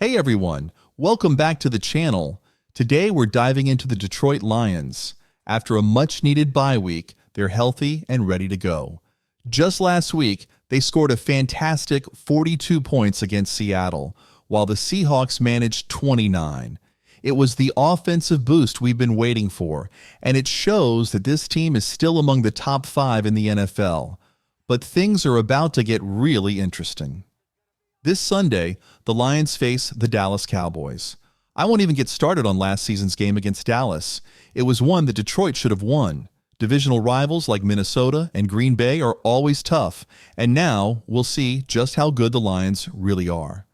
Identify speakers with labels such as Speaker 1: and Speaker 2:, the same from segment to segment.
Speaker 1: Hey everyone, welcome back to the channel. Today we're diving into the Detroit Lions. After a much-needed bye week, they're healthy and ready to go. Just last week, they scored a fantastic 42 points against Seattle, while the Seahawks managed 29. It was the offensive boost we've been waiting for, and it shows that this team is still among the top 5 in the NFL. But things are about to get really interesting. This Sunday, the Lions face the Dallas Cowboys. I won't even get started on last season's game against Dallas. It was one that Detroit should have won. Divisional rivals like Minnesota and Green Bay are always tough, and now we'll see just how good the Lions really are.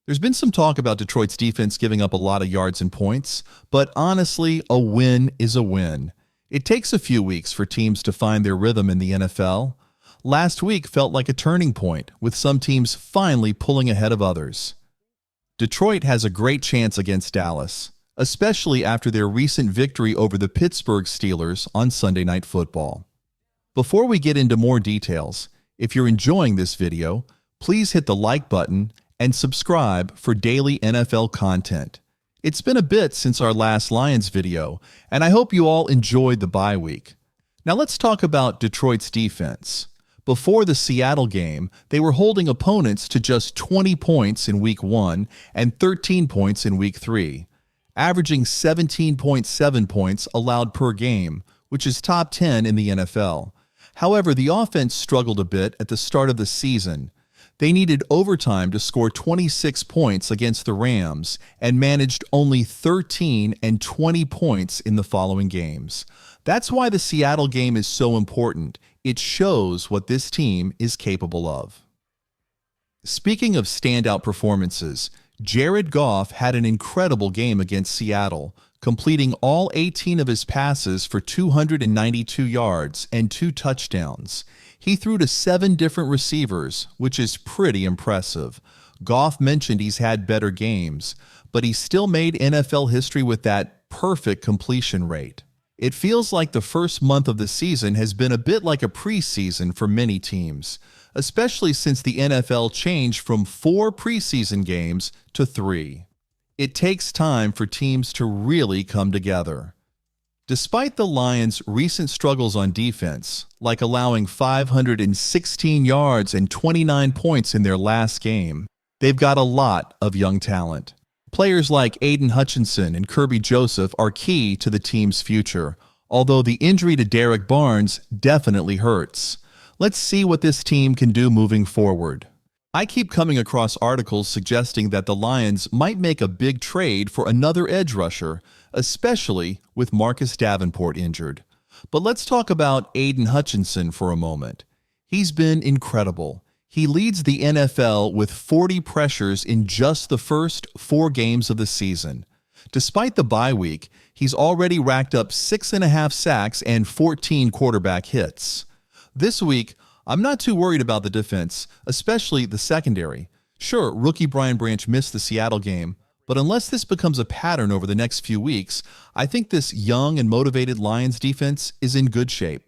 Speaker 1: There's been some talk about Detroit's defense giving up a lot of yards and points, but honestly, a win is a win. It takes a few weeks for teams to find their rhythm in the NFL. Last week felt like a turning point, with some teams finally pulling ahead of others. Detroit has a great chance against Dallas, especially after their recent victory over the Pittsburgh Steelers on Sunday Night Football. Before we get into more details, if you're enjoying this video, please hit the like button and subscribe for daily NFL content. It's been a bit since our last Lions video, and I hope you all enjoyed the bye week. Now let's talk about Detroit's defense. Before the Seattle game, they were holding opponents to just 20 points in Week 1 and 13 points in Week 3, averaging 17.7 points allowed per game, which is top 10 in the NFL. However, the offense struggled a bit at the start of the season. They needed overtime to score 26 points against the Rams and managed only 13 and 20 points in the following games. That's why the Seattle game is so important. It shows what this team is capable of. Speaking of standout performances, Jared Goff had an incredible game against Seattle, completing all 18 of his passes for 292 yards and 2 touchdowns. He threw to 7 different receivers, which is pretty impressive. Goff mentioned he's had better games, but he still made NFL history with that perfect completion rate. It feels like the first month of the season has been a bit like a preseason for many teams, especially since the NFL changed from 4 preseason games to 3. It takes time for teams to really come together. Despite the Lions' recent struggles on defense, like allowing 516 yards and 29 points in their last game, they've got a lot of young talent. Players like Aiden Hutchinson and Kirby Joseph are key to the team's future, although the injury to Derek Barnes definitely hurts. Let's see what this team can do moving forward. I keep coming across articles suggesting that the Lions might make a big trade for another edge rusher, especially with Marcus Davenport injured. But let's talk about Aiden Hutchinson for a moment. He's been incredible. He leads the NFL with 40 pressures in just the first 4 games of the season. Despite the bye week, he's already racked up 6.5 sacks and 14 quarterback hits. This week, I'm not too worried about the defense, especially the secondary. Sure, rookie Brian Branch missed the Seattle game, but unless this becomes a pattern over the next few weeks, I think this young and motivated Lions defense is in good shape.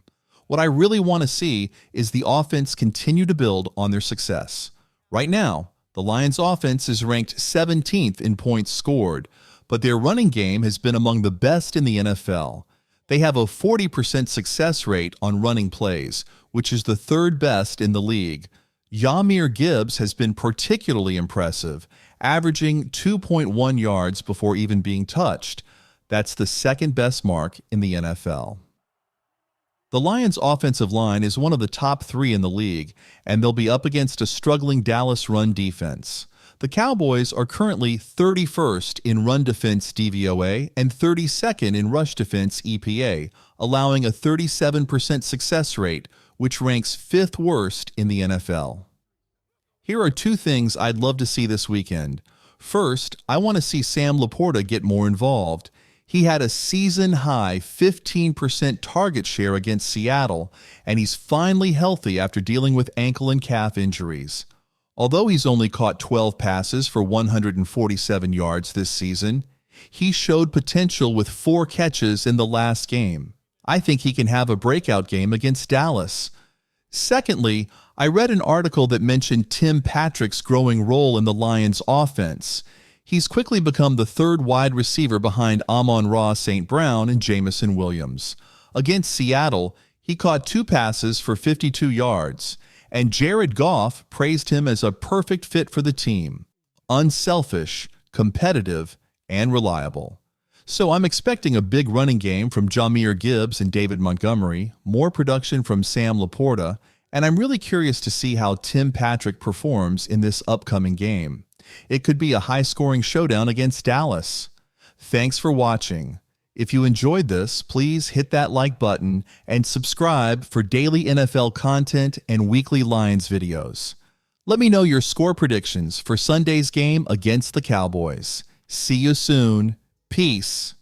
Speaker 1: What I really want to see is the offense continue to build on their success. Right now, the Lions' offense is ranked 17th in points scored, but their running game has been among the best in the NFL. They have a 40% success rate on running plays, which is the 3rd best in the league. Yamir Gibbs has been particularly impressive, averaging 2.1 yards before even being touched. That's the 2nd best mark in the NFL. The Lions' offensive line is one of the top 3 in the league, and they'll be up against a struggling Dallas run defense. The Cowboys are currently 31st in run defense DVOA and 32nd in rush defense EPA, allowing a 37% success rate, which ranks 5th worst in the NFL. Here are 2 things I'd love to see this weekend. First, I want to see Sam Laporta get more involved. He had a season-high 15% target share against Seattle, and he's finally healthy after dealing with ankle and calf injuries. Although he's only caught 12 passes for 147 yards this season, he showed potential with 4 catches in the last game. I think he can have a breakout game against Dallas. Secondly, I read an article that mentioned Tim Patrick's growing role in the Lions' offense. He's quickly become the third wide receiver behind Amon-Ra St. Brown and Jamison Williams. Against Seattle, he caught 2 passes for 52 yards, and Jared Goff praised him as a perfect fit for the team. Unselfish, competitive, and reliable. So I'm expecting a big running game from Jahmyr Gibbs and David Montgomery, more production from Sam Laporta, and I'm really curious to see how Tim Patrick performs in this upcoming game. It could be a high-scoring showdown against Dallas. Thanks for watching. If you enjoyed this, please hit that like button and subscribe for daily NFL content and weekly Lions videos. Let me know your score predictions for Sunday's game against the Cowboys. See you soon. Peace.